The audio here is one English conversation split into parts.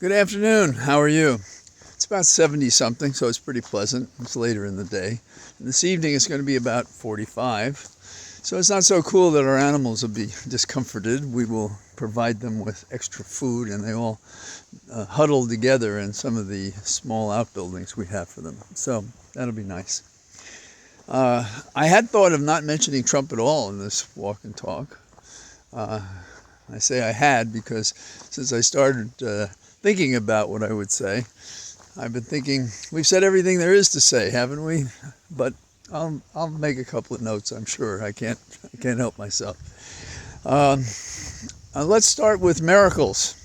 Good afternoon. How are you? It's about 70 something, so it's pretty pleasant. It's later in the day. And this evening it's going to be about 45. So it's not so cool that our animals will be discomforted. We will provide them with extra food, and they all huddle together in some of the small outbuildings we have for them. So that'll be nice. I had thought of not mentioning Trump at all in this walk and talk. I say I had because since I started thinking about what I would say, I've been thinking, we've said everything there is to say, haven't we? But I'll make a couple of notes, I'm sure. I can't help myself. Let's start with miracles.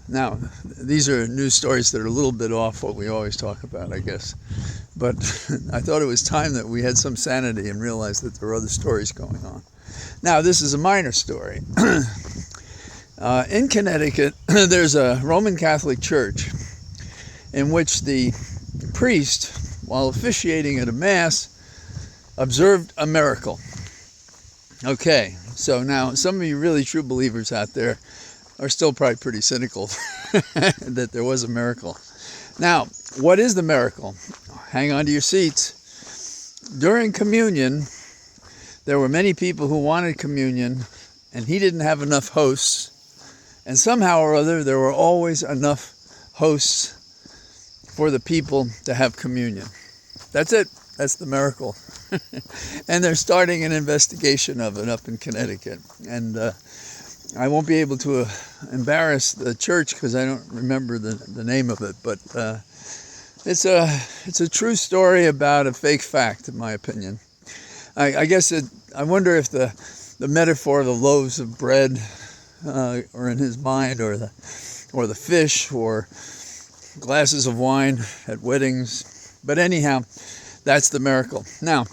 Now, these are news stories that are a little bit off what we always talk about, I guess. But I thought it was time that we had some sanity and realized that there are other stories going on. Now, this is a minor story. In Connecticut, there's a Roman Catholic church in which the priest, while officiating at a mass, observed a miracle. Okay, so now some of you really true believers out there are still probably pretty cynical that there was a miracle. Now, what is the miracle? Hang on to your seats. During communion, there were many people who wanted communion, and he didn't have enough hosts. And somehow or other, there were always enough hosts for the people to have communion. That's it. That's the miracle. And they're starting an investigation of it up in Connecticut. And I won't be able to embarrass the church because I don't remember the name of it. But it's a true story about a fake fact, in my opinion. I guess I wonder if the metaphor of the loaves of bread or in his mind, or the fish, or glasses of wine at weddings. But anyhow, that's the miracle. Now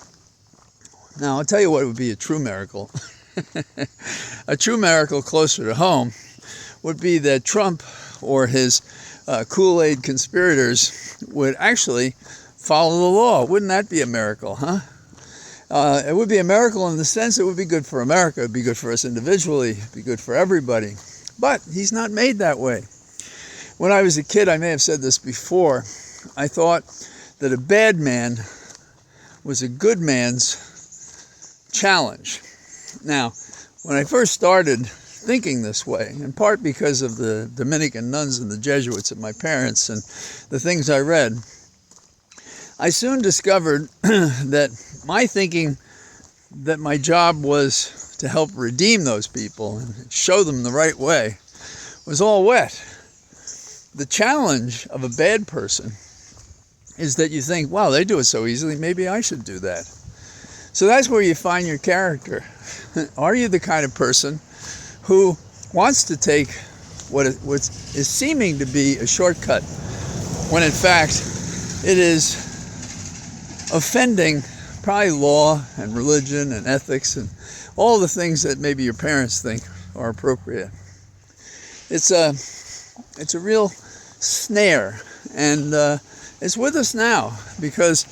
I'll tell you what would be a true miracle. A true miracle closer to home would be that Trump or his Kool-Aid conspirators would actually follow the law. Wouldn't that be a miracle, huh? It would be a miracle in the sense it would be good for America, it would be good for us individually, it would be good for everybody. But he's not made that way. When I was a kid, I may have said this before, I thought that a bad man was a good man's challenge. Now, when I first started thinking this way, in part because of the Dominican nuns and the Jesuits of my parents and the things I read, I soon discovered that my thinking that my job was to help redeem those people and show them the right way was all wet. The challenge of a bad person is that you think, wow, they do it so easily, maybe I should do that. So that's where you find your character. Are you the kind of person who wants to take what is seeming to be a shortcut, when in fact it is offending probably law and religion and ethics and all the things that maybe your parents think are appropriate? It's a real snare, and it's with us now because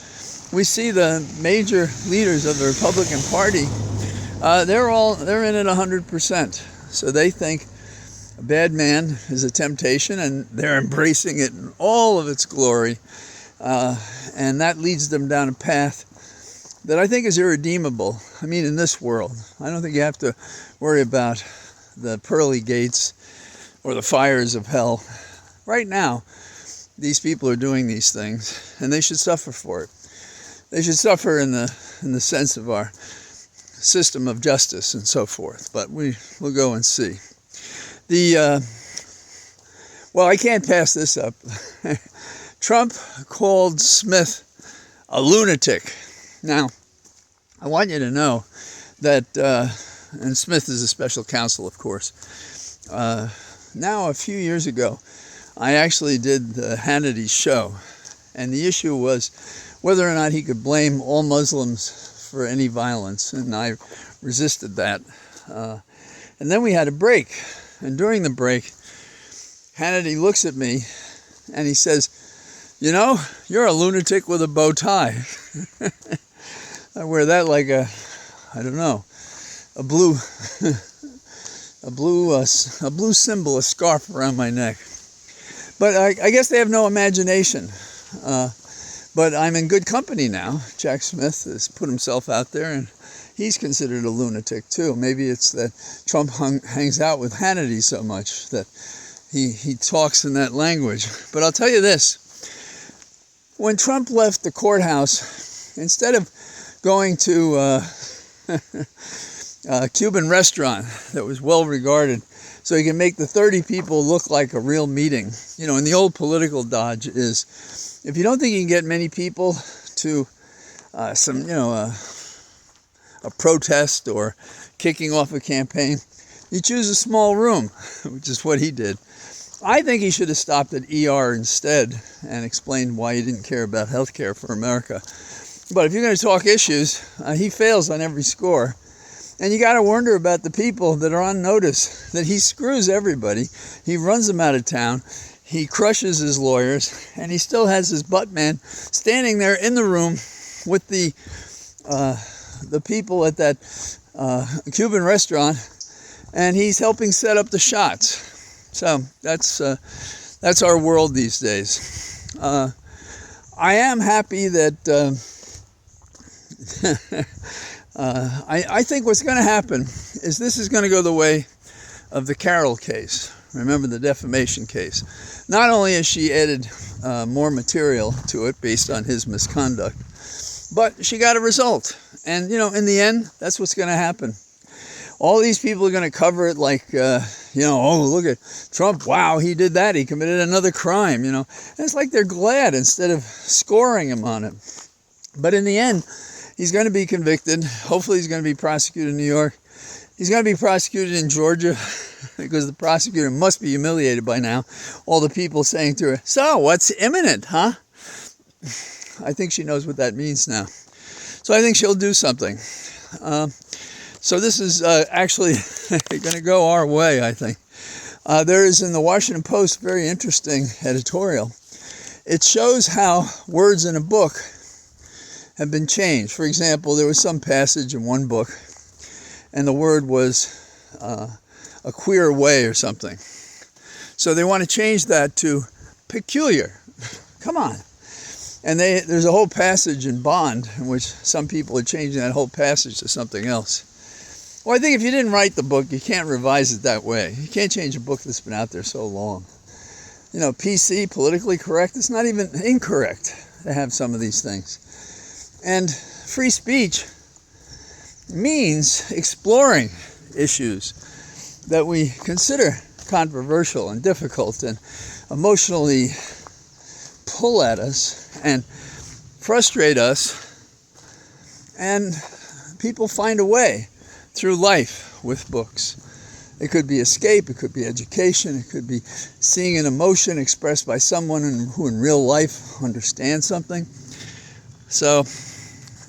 we see the major leaders of the Republican Party. They're in it 100%. So they think a bad man is a temptation, and they're embracing it in all of its glory. And that leads them down a path that I think is irredeemable. I mean, in this world, I don't think you have to worry about the pearly gates or the fires of hell. Right now, these people are doing these things, and they should suffer for it. They should suffer in the sense of our system of justice and so forth. But we'll go and see. Well, I can't pass this up. Trump called Smith a lunatic. Now, I want you to know that, and Smith is a special counsel, of course. Now, a few years ago, I actually did the Hannity show, and the issue was whether or not he could blame all Muslims for any violence, and I resisted that. And then we had a break, and during the break, Hannity looks at me, and he says, "You know, you're a lunatic with a bow tie." I wear that like a blue symbol, a scarf around my neck. But I guess they have no imagination. But I'm in good company now. Jack Smith has put himself out there, and he's considered a lunatic too. Maybe it's that Trump hangs out with Hannity so much that he talks in that language. But I'll tell you this. When Trump left the courthouse, instead of going to a Cuban restaurant that was well regarded so he can make the 30 people look like a real meeting. You know, and the old political dodge is, if you don't think you can get many people to a protest or kicking off a campaign, you choose a small room, which is what he did. I think he should have stopped at ER instead and explained why he didn't care about health care for America. But if you're going to talk issues, he fails on every score. And you got to wonder about the people that are on notice, that he screws everybody. He runs them out of town. He crushes his lawyers, and he still has his butt man standing there in the room with the people at that Cuban restaurant, and he's helping set up the shots. So that's our world these days. I am happy that I think what's going to happen is this is going to go the way of the Carroll case. Remember the defamation case. Not only has she added more material to it based on his misconduct, but she got a result. And, you know, in the end, that's what's going to happen. All these people are going to cover it like, oh, look at Trump. Wow, he did that. He committed another crime, And it's like they're glad instead of scoring him on it. But in the end, he's going to be convicted. Hopefully he's going to be prosecuted in New York. He's going to be prosecuted in Georgia because the prosecutor must be humiliated by now. All the people saying to her, so what's imminent, huh? I think she knows what that means now. So I think she'll do something. So this is actually going to go our way, I think. There is in the Washington Post a very interesting editorial. It shows how words in a book have been changed. For example, there was some passage in one book, and the word was a queer way or something. So they want to change that to peculiar. Come on. And there's a whole passage in Bond in which some people are changing that whole passage to something else. Well, I think if you didn't write the book, you can't revise it that way. You can't change a book that's been out there so long. PC, politically correct, it's not even incorrect to have some of these things. And free speech means exploring issues that we consider controversial and difficult and emotionally pull at us and frustrate us. And people find a way through life with books. It could be escape, it could be education, it could be seeing an emotion expressed by someone who in real life understands something. So,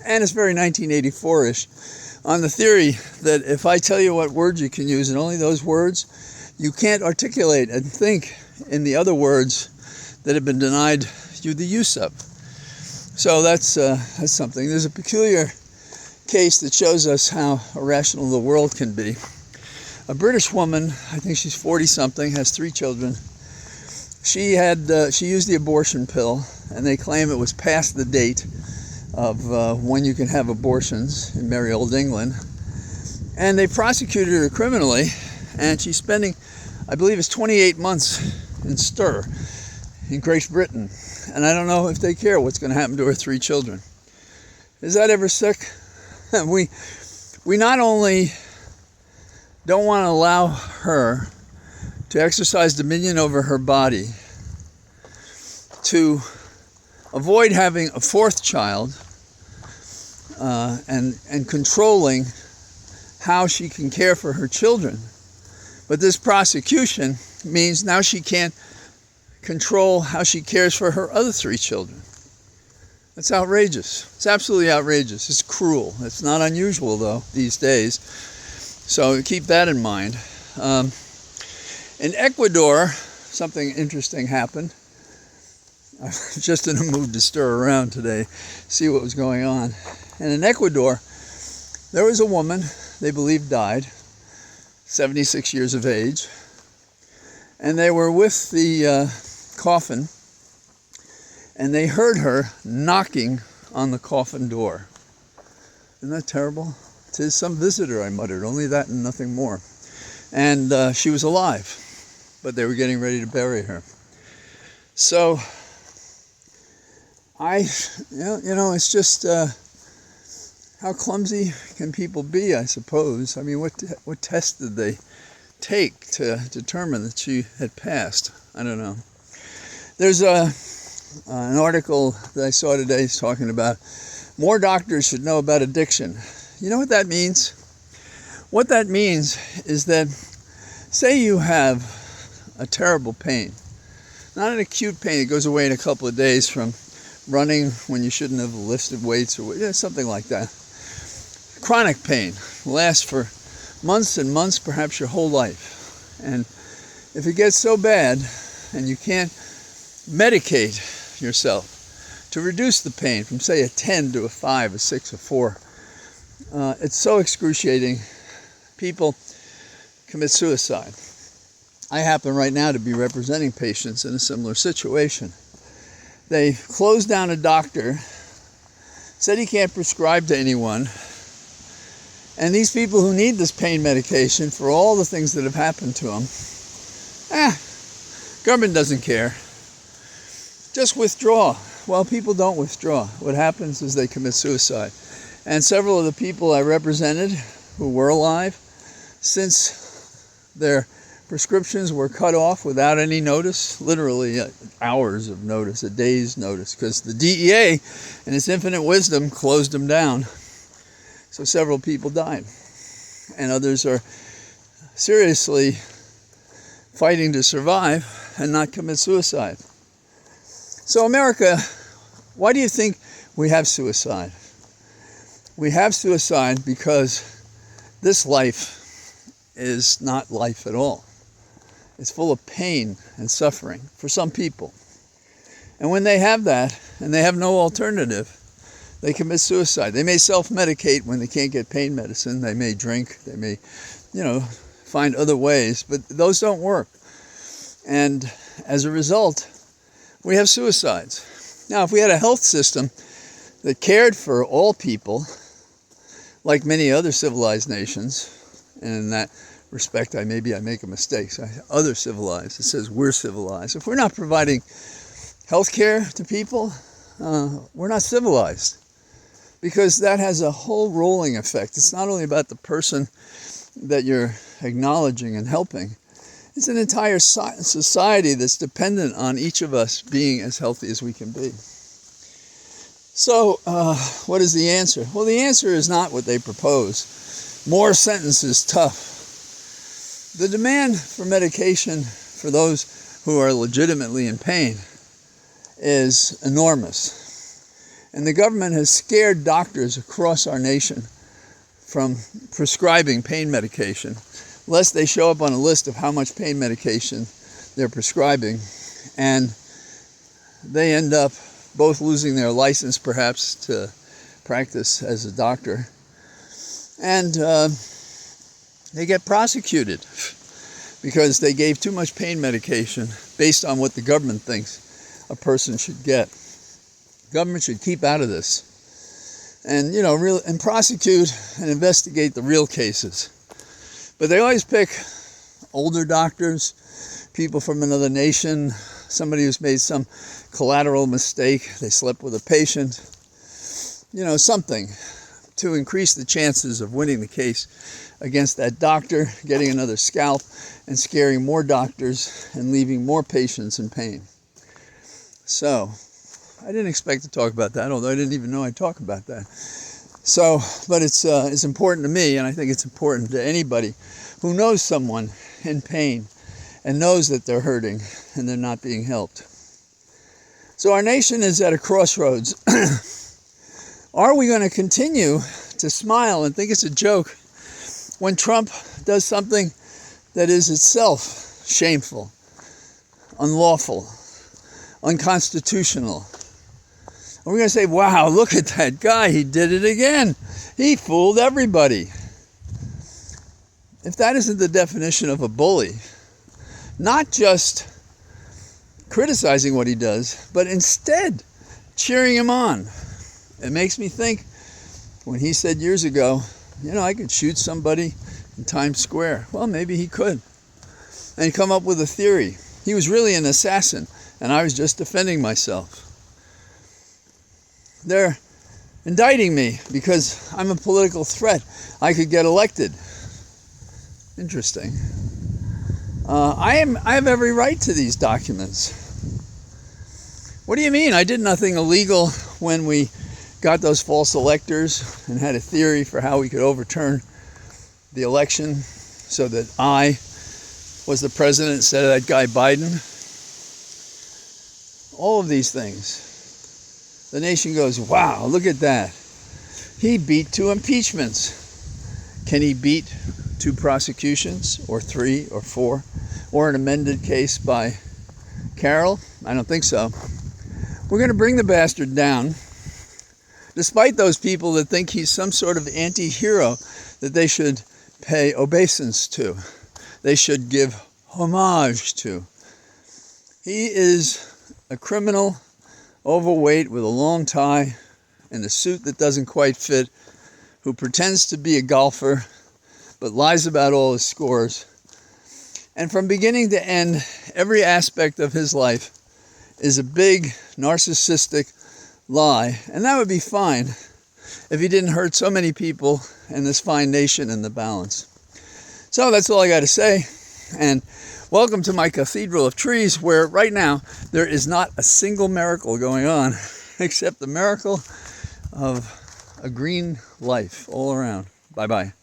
and it's very 1984-ish, on the theory that if I tell you what words you can use and only those words, you can't articulate and think in the other words that have been denied you the use of. So that's something. There's a peculiar case that shows us how irrational the world can be. A British woman, I think she's 40-something, has 3 children. She used the abortion pill, and they claim it was past the date of when you can have abortions in merry old England. And they prosecuted her criminally, and she's spending, I believe it's 28 months in stir in Great Britain. And I don't know if they care what's going to happen to her 3 children. Is that ever sick? We not only don't want to allow her to exercise dominion over her body, to avoid having a 4th child, and controlling how she can care for her children. But this prosecution means now she can't control how she cares for her other 3 children. That's outrageous. It's absolutely outrageous. It's cruel. It's not unusual, though, these days. So keep that in mind. In Ecuador, something interesting happened. I was just in a mood to stir around today, see what was going on. And in Ecuador, there was a woman, they believe died, 76 years of age. And they were with the coffin, and they heard her knocking on the coffin door. Isn't that terrible? "'Tis some visitor," I muttered, "only that and nothing more." And she was alive, but they were getting ready to bury her. So, it's just how clumsy can people be, I suppose. I mean, what test did they take to determine that she had passed? I don't know. There's an article that I saw today talking about more doctors should know about addiction. You know what that means? What that means is that, say you have a terrible pain, not an acute pain, it goes away in a couple of days from running when you shouldn't have lifted weights or something like that. Chronic pain lasts for months and months, perhaps your whole life. And if it gets so bad and you can't medicate yourself to reduce the pain from, say, a 10 to a 5, a 6, a 4, it's so excruciating, people commit suicide. I happen right now to be representing patients in a similar situation. They closed down a doctor, said he can't prescribe to anyone, and these people who need this pain medication for all the things that have happened to them, government doesn't care. Just withdraw. Well, people don't withdraw. What happens is they commit suicide. And several of the people I represented who were alive, since their prescriptions were cut off without any notice, literally hours of notice, a day's notice, because the DEA, in its infinite wisdom, closed them down. So several people died. And others are seriously fighting to survive and not commit suicide. So America, why do you think we have suicide? We have suicide because this life is not life at all. It's full of pain and suffering for some people. And when they have that, and they have no alternative, they commit suicide. They may self-medicate when they can't get pain medicine. They may drink. They may, find other ways. But those don't work. And as a result, we have suicides. Now, if we had a health system that cared for all people, like many other civilized nations, and in that respect, I make a mistake. So other civilized, it says we're civilized. If we're not providing health care to people, we're not civilized. Because that has a whole rolling effect. It's not only about the person that you're acknowledging and helping. It's an entire society that's dependent on each of us being as healthy as we can be. So, what is the answer? Well, the answer is not what they propose. More sentences, tough. The demand for medication for those who are legitimately in pain is enormous. And the government has scared doctors across our nation from prescribing pain medication, lest they show up on a list of how much pain medication they're prescribing, and they end up both losing their license, perhaps, to practice as a doctor, and they get prosecuted because they gave too much pain medication based on what the government thinks a person should get. Government should keep out of this and, and prosecute and investigate the real cases. But they always pick older doctors, people from another nation, somebody who's made some collateral mistake, they slept with a patient, something to increase the chances of winning the case against that doctor, getting another scalp, and scaring more doctors and leaving more patients in pain. So, I didn't expect to talk about that, although I didn't even know I'd talk about that. So, but it's important to me, and I think it's important to anybody who knows someone in pain and knows that they're hurting and they're not being helped. So our nation is at a crossroads. Are we going to continue to smile and think it's a joke when Trump does something that is itself shameful, unlawful, unconstitutional? Are we going to say, wow, look at that guy, he did it again. He fooled everybody. If that isn't the definition of a bully, not just criticizing what he does, but instead cheering him on. It makes me think when he said years ago, I could shoot somebody in Times Square. Well, maybe he could. And he come up with a theory. He was really an assassin, and I was just defending myself. They're indicting me because I'm a political threat. I could get elected. Interesting. I have every right to these documents. What do you mean? I did nothing illegal when we got those false electors and had a theory for how we could overturn the election so that I was the president instead of that guy Biden. All of these things. The nation goes, wow, look at that. He beat 2 impeachments. Can he beat 2 prosecutions or 3 or 4 or an amended case by Carroll? I don't think so. We're going to bring the bastard down, despite those people that think he's some sort of anti-hero that they should pay obeisance to. They should give homage to. He is a criminal, overweight with a long tie and a suit that doesn't quite fit, who pretends to be a golfer but lies about all his scores. And from beginning to end, every aspect of his life is a big narcissistic lie. And that would be fine if he didn't hurt so many people and this fine nation in the balance. So that's all I got to say. And welcome to my cathedral of trees, where right now there is not a single miracle going on except the miracle of a green life all around. Bye-bye.